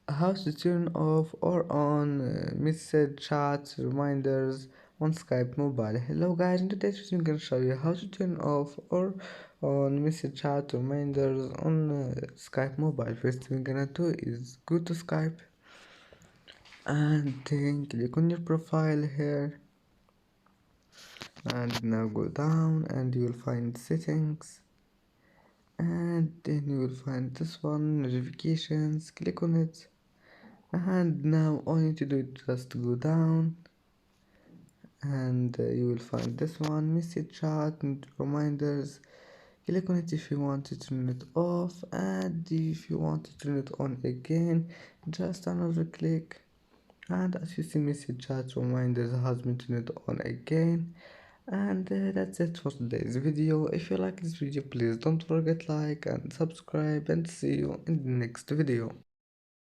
how to turn off or on message chats reminders on Skype mobile. Hello guys, in today's video I'm gonna show you how to turn off or on message chat reminders on Skype mobile. First thing we're gonna do is go to Skype and then click on your profile here, and now go down and you will find settings, and then you will find this one, notifications. Click on it, and now all you need to do is just go down, and you will find this one, message chat and reminders. Click on it if you want to turn it off, and if you want to turn it on again, just another click. And as you see, message chat reminders has been turned on again. And that's it for today's video. If you like this video, please don't forget like and subscribe, and see you in the next video.